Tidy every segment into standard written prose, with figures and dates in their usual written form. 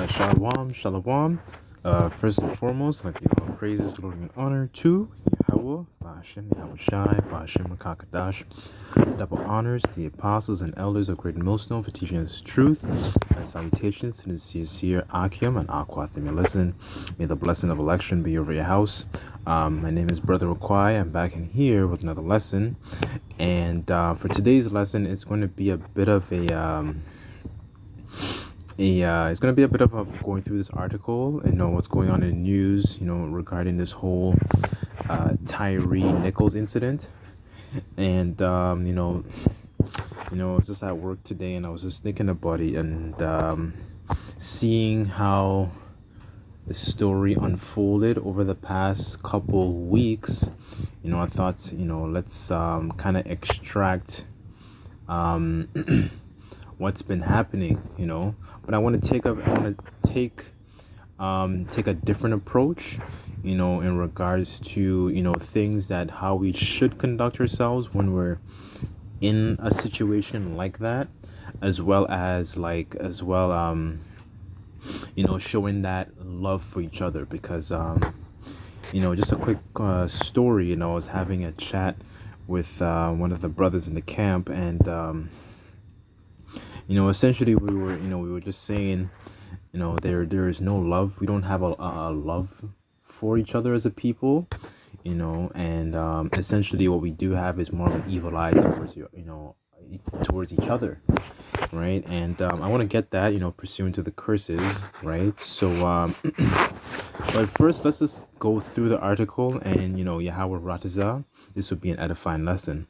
Shalom, shalom. First and foremost, I'd like to give all praises, glory, and honor to Yahweh, Ba'ashem, Yahushai, Ba'ashem, Makakadash. Double honors to the apostles and elders of Great Millstone for teaching us truth. And salutations to the sincere Akim and Aquatim. Listen, may the blessing of election be over your house. My name is Brother Okwai. I'm back in here with another lesson. And for today's lesson, it's going to be a bit of it's going to be a bit of going through this article and know what's going on in the news, regarding this whole Tyre Nichols incident. And I was just at work today and I was just thinking about it and seeing how the story unfolded over the past couple weeks. I thought, let's kind of extract what's been happening, but I want to take a different approach, in regards to, things that how we should conduct ourselves when we're in a situation like that, as well as showing that love for each other, because just a quick story. I was having a chat with one of the brothers in the camp, and essentially we were just saying, there is no love. We don't have a love for each other as a people, and essentially what we do have is more of an evil eye towards each other, right? And I want to get that, pursuant to the curses, right? So but first, let's just go through the article, and Yahweh Ratazah, this would be an edifying lesson.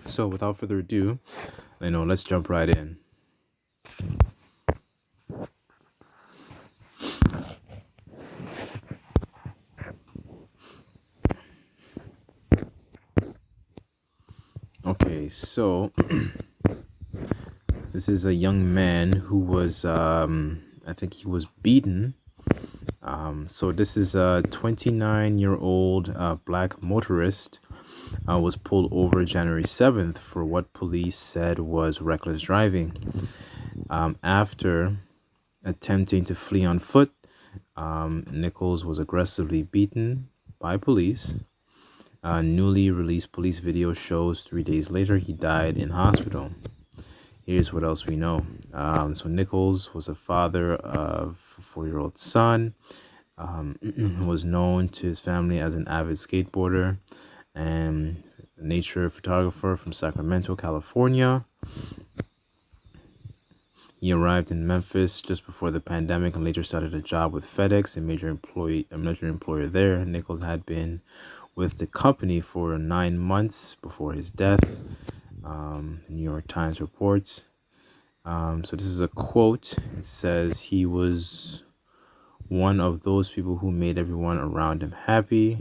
So without further ado, let's jump right in. Okay, so this is a young man who was, I think he was beaten. So this is a 29-year-old black motorist was pulled over January 7th for what police said was reckless driving. After attempting to flee on foot, Nichols was aggressively beaten by police. Newly released police video shows 3 days later he died in hospital. Here's what else we know. So Nichols was a father of a 4-year-old son, was known to his family as an avid skateboarder and nature photographer from Sacramento, California. He arrived in Memphis just before the pandemic and later started a job with FedEx, a major employer there. Nichols had been with the company for 9 months before his death. The New York Times reports. So this is a quote. It says he was one of those people who made everyone around him happy.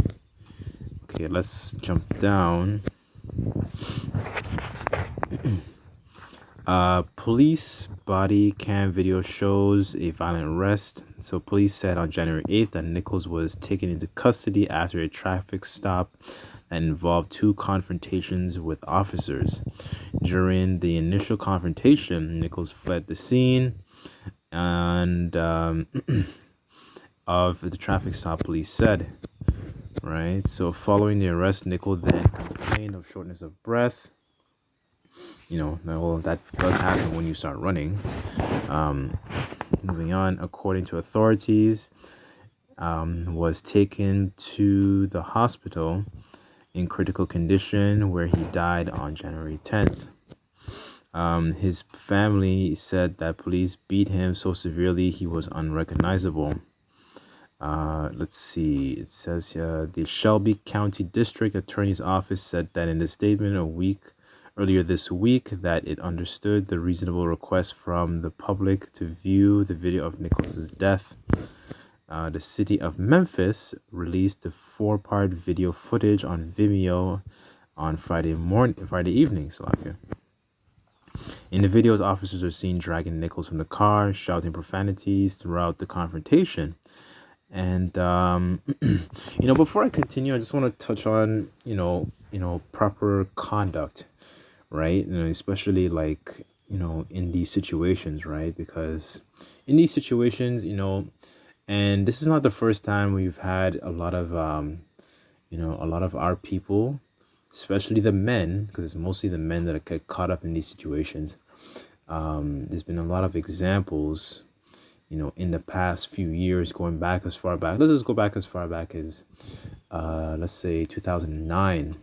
Okay, let's jump down. Police body cam video shows a violent arrest. So police said on January 8th that Nichols was taken into custody after a traffic stop that involved 2 confrontations with officers. During the initial confrontation, Nichols fled the scene and of the traffic stop, police said. Right. So following the arrest, Nichols then complained of shortness of breath. That does happen when you start running. Moving on, according to authorities, was taken to the hospital in critical condition where he died on January 10th. His family said that police beat him so severely he was unrecognizable. Let's see. It says the Shelby County District Attorney's Office said that in a statement earlier this week that it understood the reasonable request from the public to view the video of Nichols' death. The city of Memphis released the 4-part video footage on Vimeo on Friday evening. In the videos, officers are seen dragging Nichols from the car, shouting profanities throughout the confrontation. And before I continue, I just want to touch on proper conduct, right? Especially like in these situations, right? Because in these situations, and this is not the first time we've had a lot of, a lot of our people, especially the men, because it's mostly the men that get caught up in these situations. There's been a lot of examples, in the past few years, going back as far back. Let's just go back as far back as, let's say 2009,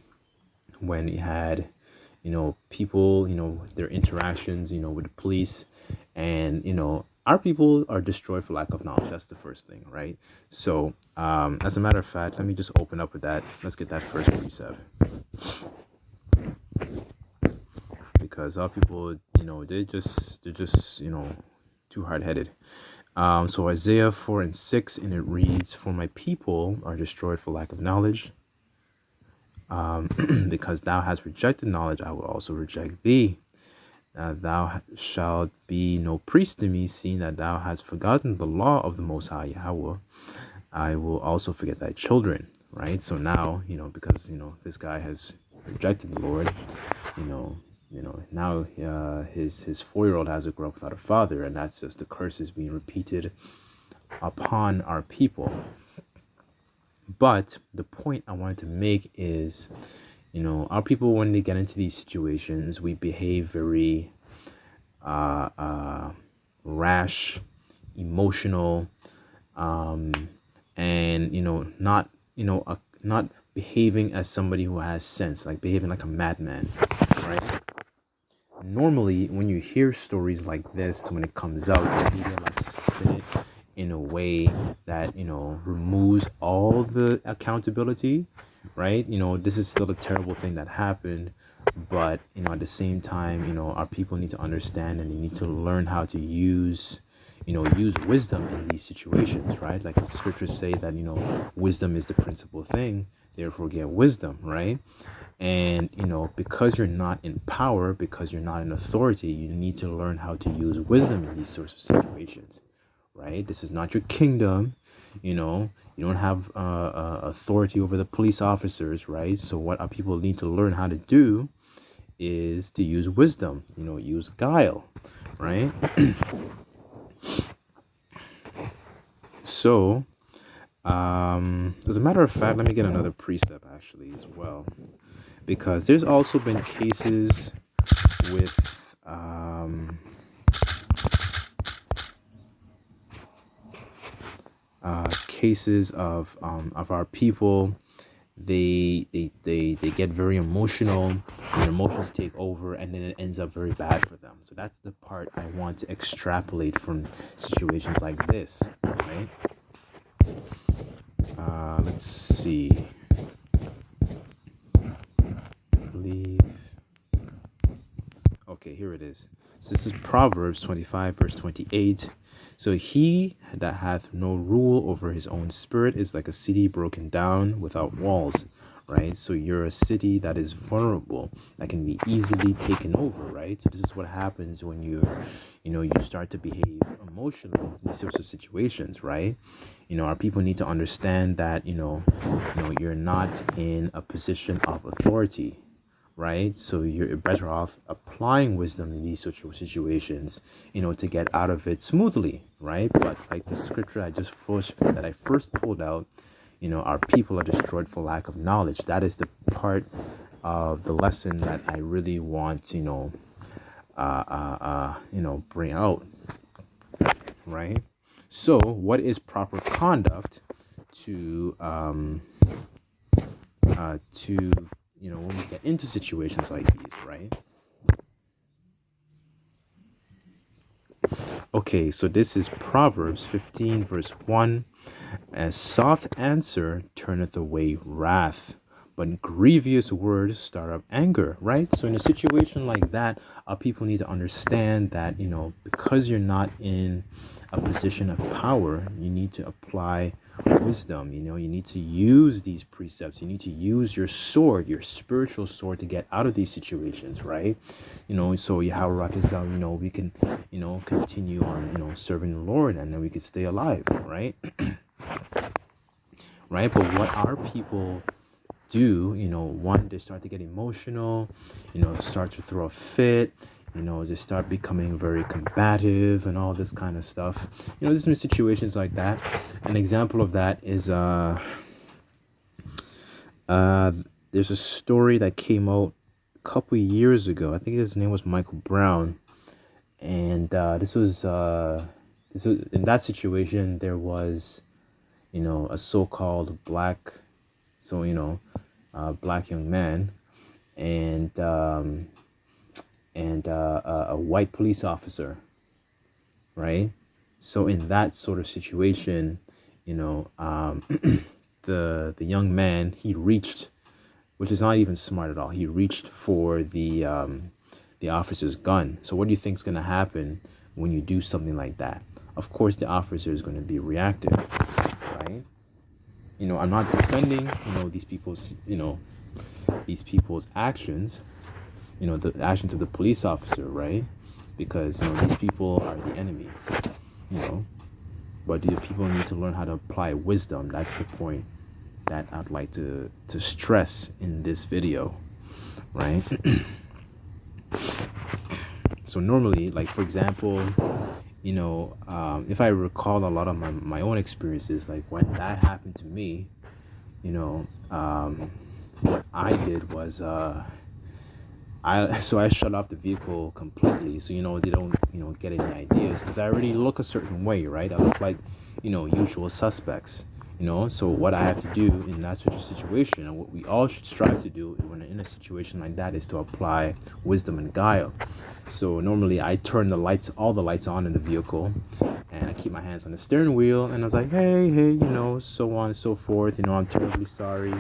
when it had, people, their interactions, with the police, and, our people are destroyed for lack of knowledge. That's the first thing, right? So, as a matter of fact, let me just open up with that. Let's get that first precept. Because our people, they're just, too hard-headed. So Isaiah 4:6, and it reads, "For my people are destroyed for lack of knowledge. Because thou hast rejected knowledge, I will also reject thee. Thou shalt be no priest to me, seeing that thou hast forgotten the law of the Most High Yahweh. I will also forget thy children." Right? So now, because, this guy has rejected the Lord, now his 4-year-old has to grow up without a father, and that's just the curses being repeated upon our people. But the point I wanted to make is, our people, when they get into these situations, we behave very rash, emotional, and not behaving as somebody who has sense, like behaving like a madman, right? Normally, when you hear stories like this, when it comes out, the media likes to spin it in a way that, removes all the accountability, right? This is still a terrible thing that happened, but, at the same time, our people need to understand, and they need to learn how to use wisdom in these situations, right? Like the scriptures say that, wisdom is the principal thing, therefore get wisdom, right? And, because you're not in power, because you're not in authority, you need to learn how to use wisdom in these sorts of situations, right? This is not your kingdom, you don't have authority over the police officers, right? So what our people need to learn how to do is to use wisdom, use guile, right? So, as a matter of fact, let me get another precept actually as well, because there's also been cases with cases of our people. They get very emotional, and emotions take over, and then it ends up very bad for them. So that's the part I want to extrapolate from situations like this, right? Let's see. Leave. Okay, here it is. So this is Proverbs 25, verse 28. "So he that hath no rule over his own spirit is like a city broken down without walls," right? So you're a city that is vulnerable, that can be easily taken over, right? So this is what happens when you start to behave emotionally in these sorts of situations, right? Our people need to understand that, you're not in a position of authority, right? So you're better off applying wisdom in these situations, to get out of it smoothly, right? But like the scripture that I first pulled out, our people are destroyed for lack of knowledge. That is the part of the lesson that I really want to, bring out, right? So, what is proper conduct to when we get into situations like these, right? Okay, so this is Proverbs 15, verse 1. "A soft answer turneth away wrath, but grievous words stir up anger," right? So in a situation like that, our people need to understand that, because you're not in a position of power, you need to apply wisdom. You need to use these precepts. You need to use your sword, your spiritual sword, to get out of these situations, right? So Yahweh Rakazal, we can, continue on, serving the Lord, and then we can stay alive, right? Right? But what our people do, one, they start to get emotional, start to throw a fit, They start becoming very combative and all this kind of stuff. There's been situations like that. An example of that is uh, there's a story that came out a couple years ago. I think his name was Michael Brown, and this was in that situation. There was a so-called black young man, and a white police officer, right? So in that sort of situation, the young man, he reached, which is not even smart at all. He reached for the officer's gun. So what do you think is going to happen when you do something like that? Of course, the officer is going to be reactive, right? I'm not defending these people's actions, the actions of the police officer, right? Because these people are the enemy, you know. But do the people need to learn how to apply wisdom? That's the point that I'd like to stress in this video, right? So normally, like for example, if I recall a lot of my own experiences, like when that happened to me, what I did was I shut off the vehicle completely, so they don't get any ideas, because I already look a certain way, right? I look like usual suspects, so what I have to do in that sort of situation, and what we all should strive to do when in a situation like that, is to apply wisdom and guile. So normally I turn all the lights on in the vehicle, and I keep my hands on the steering wheel, and I was like, hey, so on and so forth, I'm terribly sorry,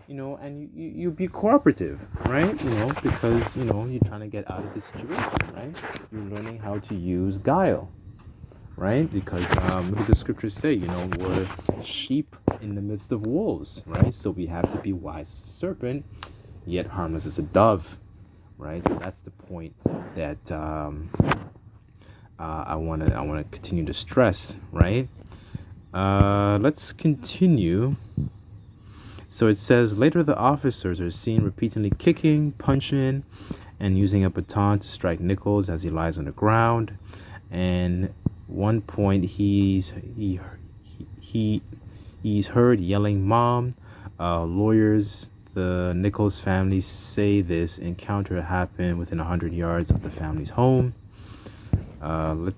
and you be cooperative, right? Because you're trying to get out of the situation, right? You're learning how to use guile, right? Because look what the scriptures say, we're sheep in the midst of wolves, right? So we have to be wise as a serpent, yet harmless as a dove, right? So that's the point that I want to continue to stress, right? Let's continue. So it says, later the officers are seen repeatedly kicking, punching, and using a baton to strike Nichols as he lies on the ground. And one point he's heard yelling, "Mom!" Lawyers, the Nichols family, say this encounter happened within 100 yards of the family's home. I'm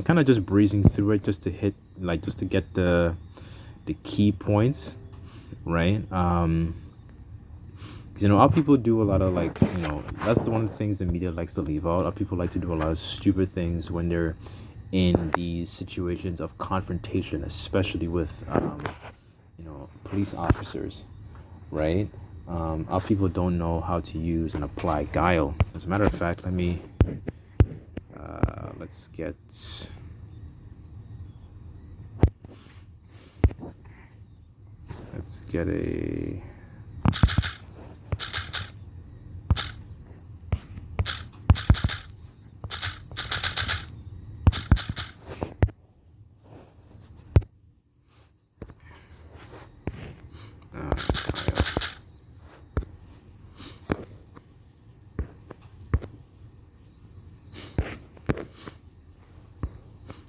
kind of just breezing through it just to get the key points, right? Our people do a lot of that's one of the things the media likes to leave out. Our people like to do a lot of stupid things when they're in these situations of confrontation, especially with police officers, right? Our people don't know how to use and apply guile. As a matter of fact, let's get a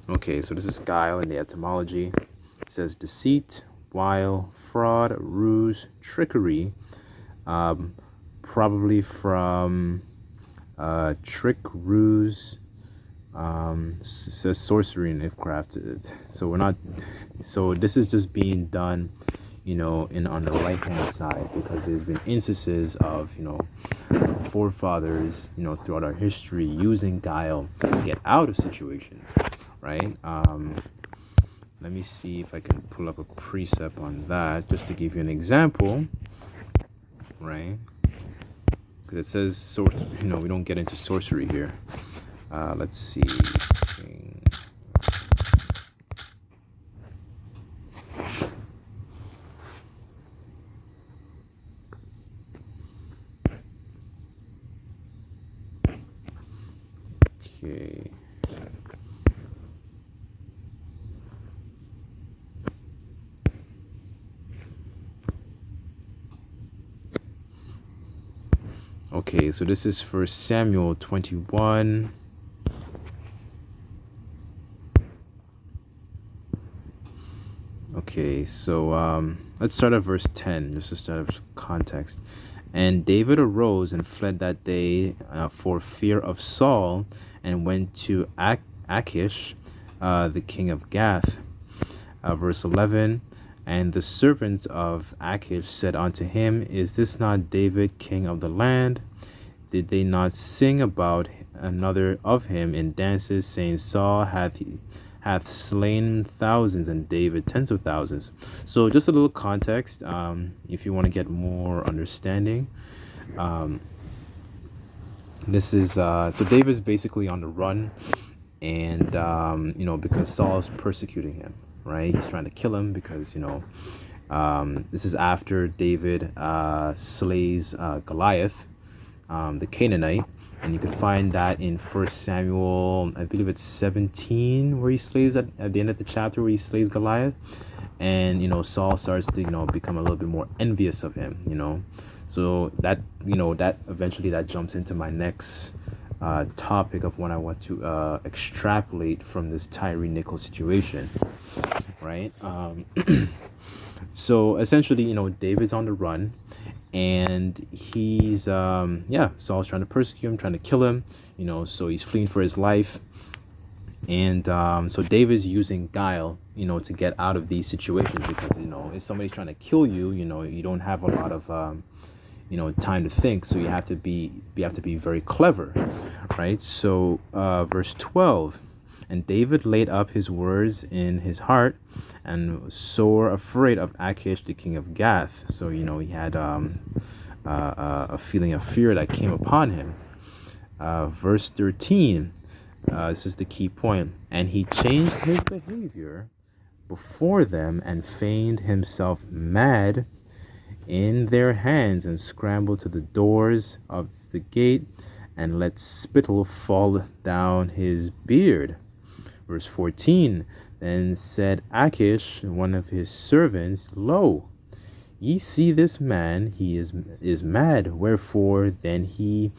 Okay, so this is guile in the etymology. It says deceit, wile, fraud, ruse, trickery. Probably from trick, ruse. It says sorcery and witchcraft. So this is just being done, on the right hand side, because there's been instances of forefathers, throughout our history, using guile to get out of situations, right? Let me see if I can pull up a precept on that, just to give you an example, right? Because it says we don't get into sorcery here. Let's see. Okay. Okay, so this is First Samuel 21. Okay, so let's start at verse 10, just to start of context. And David arose and fled that day for fear of Saul, and went to Achish, the king of Gath. Verse 11. And the servants of Achish said unto him, Is this not David king of the land? Did they not sing about another of him in dances, saying, Saul hath slain thousands, and David tens of thousands? So just a little context, if you want to get more understanding. This is so David's basically on the run, and because Saul's persecuting him, right? He's trying to kill him because this is after David slays Goliath, the Canaanite, and you can find that in First Samuel, I believe it's 17, where he slays at the end of the chapter, where he slays Goliath. And Saul starts to become a little bit more envious of him. So that that eventually that jumps into my next topic of what I want to extrapolate from this Tyre Nichols situation, right? So essentially, David's on the run, and he's Saul's trying to persecute him, trying to kill him, so he's fleeing for his life. And so David's using guile, to get out of these situations, because if somebody's trying to kill you, you don't have a lot of time to think, so you have to be very clever, right? So verse 12. And David laid up his words in his heart, and was sore afraid of Achish, the king of Gath. So he had a feeling of fear that came upon him. Verse 13. This is the key point. And he changed his behavior before them, and feigned himself mad in their hands, and scrambled to the doors of the gate, and let spittle fall down his beard. Verse 14. Then said Achish, one of his servants, Lo, ye see this man, he is mad. Wherefore then he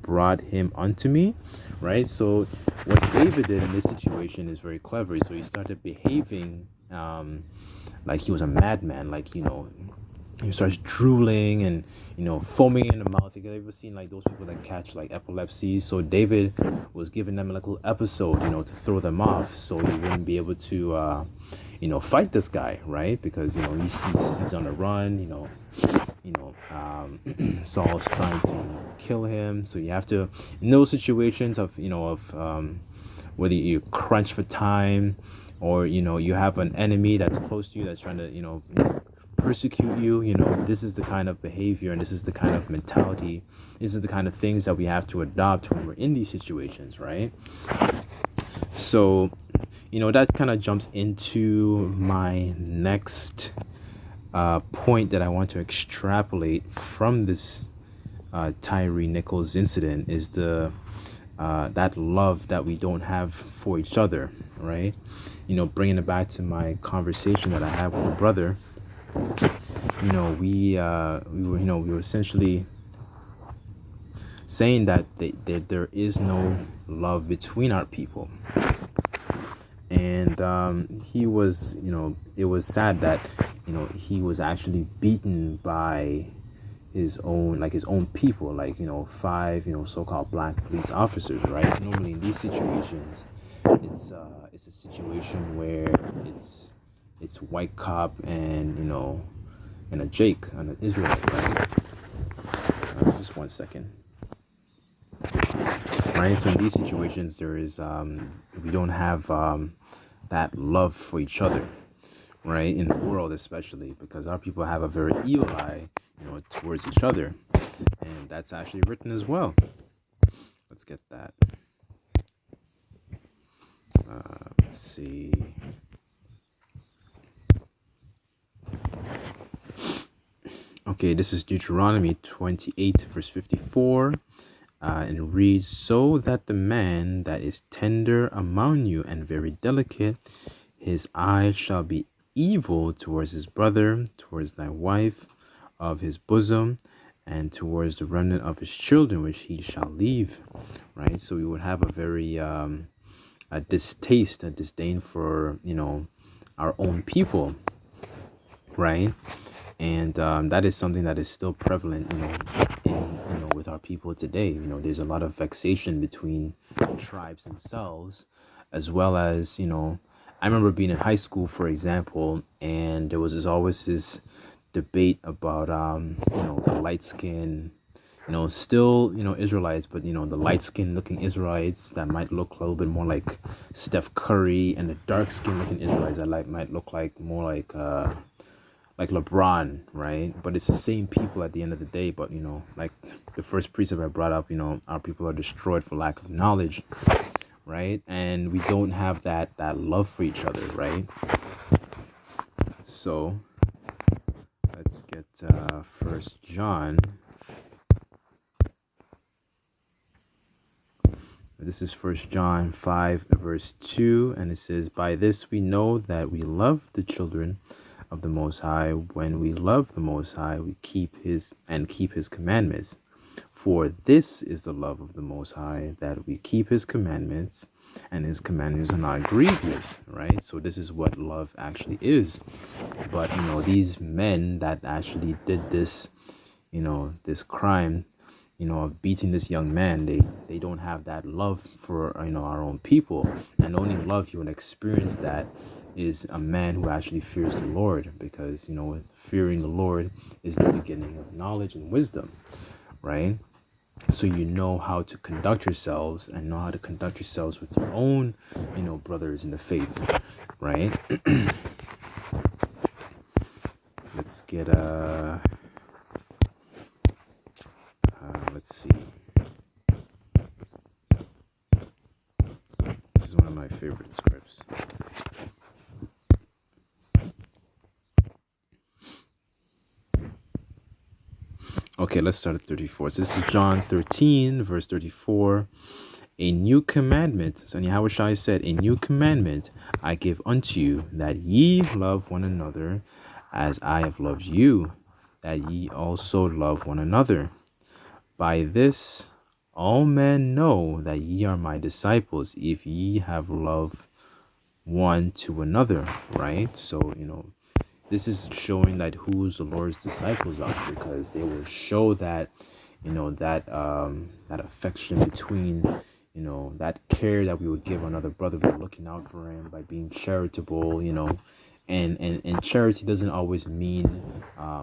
brought him unto me? Right? So what David did in this situation is very clever. So he started behaving like he was a madman, like he starts drooling and foaming in the mouth. You ever seen like those people that catch like epilepsy? So David was giving them like a little episode, to throw them off, so he wouldn't be able to fight this guy, right? Because he's on the run. Saul's trying to kill him, so you have to, in those situations of whether you crunch for time, or you have an enemy that's close to you that's trying to persecute you, this is the kind of behavior, and this is the kind of mentality, this is the kind of things that we have to adopt when we're in these situations, right? So that kind of jumps into my next point that I want to extrapolate from this Tyre Nichols incident, is the that love that we don't have for each other, right? Bringing it back to my conversation that I had with a brother. We were essentially saying that there is no love between our people, and he was, it was sad that he was actually beaten by his own people, like 5 so-called black police officers, right? Normally in these situations, it's a situation where it's white cop and and a Jake, an Israelite, right? Just 1 second. Right, so in these situations, there is we don't have that love for each other, right? In the world, especially because our people have a very evil eye, towards each other, and that's actually written as well. Let's get that. Let's see. Okay, this is Deuteronomy 28, verse 54. And it reads, So that the man that is tender among you and very delicate, his eye shall be evil towards his brother, towards thy wife of his bosom, and towards the remnant of his children, which he shall leave, right? So we would have a very a distaste, a disdain for, our own people, right? And that is something that is still prevalent, with our people today. There's a lot of vexation between tribes themselves, as well as, I remember being in high school, for example, and there was always this debate about the light skin, still, Israelites, but the light skin looking Israelites that might look a little bit more like Steph Curry, and the dark skin looking Israelites that might look like more like LeBron, right? But it's the same people at the end of the day. But like the first precept I brought up, our people are destroyed for lack of knowledge, right? And we don't have that love for each other, right? So let's get First John. This is First John 5 verse 2, and it says, "By this we know that we love the children of the Most High, when we love the Most High, we keep his commandments. For this is the love of the Most High, that we keep his commandments, and his commandments are not grievous," right? So this is what love actually is. But these men that actually did this, this crime, of beating this young man, they don't have that love for our own people. And only love you would experience that is a man who actually fears the Lord, because fearing the Lord is the beginning of knowledge and wisdom, right? So how to conduct yourselves, and know how to conduct yourselves with your own brothers in the faith, right? Let's get let's see. This is one of my favorite scripts. Okay, let's start at 34. So this is John 13, verse 34. "A new commandment," so Yahushua said, "A new commandment I give unto you, that ye love one another, as I have loved you, that ye also love one another. By this all men know that ye are my disciples, if ye have love one to another," right? So, this is showing that who's the Lord's disciples are, because they will show that, that affection between, that care that we would give another brother by looking out for him, by being charitable, and charity doesn't always mean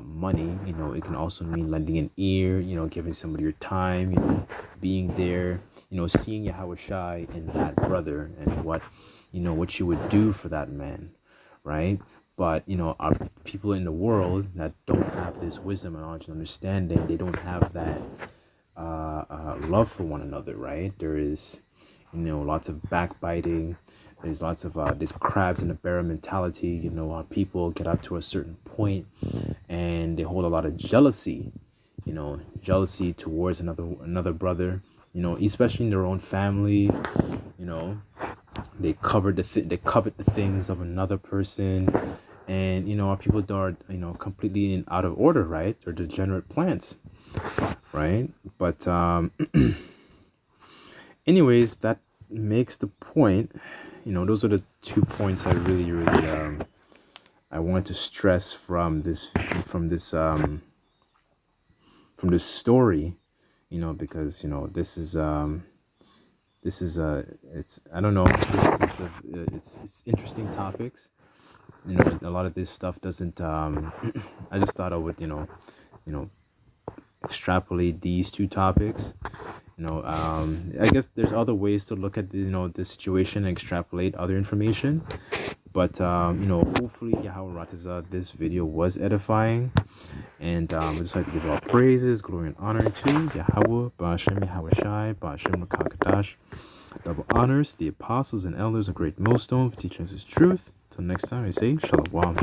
money. It can also mean lending an ear, giving somebody your time, being there, seeing Yahushua in that brother, and what you would do for that man, right? But our people in the world that don't have this wisdom and knowledge and understanding, they don't have that love for one another, right? There is lots of backbiting. There's lots of this crabs in the barrel mentality. Our people get up to a certain point and they hold a lot of jealousy, jealousy towards another brother, especially in their own family. They covet the things of another person, and our people are completely out of order, right? They're degenerate plants, right? But anyways, that makes the point. Those are the 2 points I really I want to stress from this story, because this is it's I don't know, it's interesting topics. A lot of this stuff doesn't I just thought I would extrapolate these 2 topics. I guess there's other ways to look at the situation and extrapolate other information, but hopefully Yahweh Rataza, this video was edifying, and I just like to give all praises, glory, and honor to Yahweh, Ba'ashem Yahweh Shai, Ba'ashem Makakadash. Double honors the apostles and elders of Great Millstone for teaching us his truth. Till next time, I say Shalom.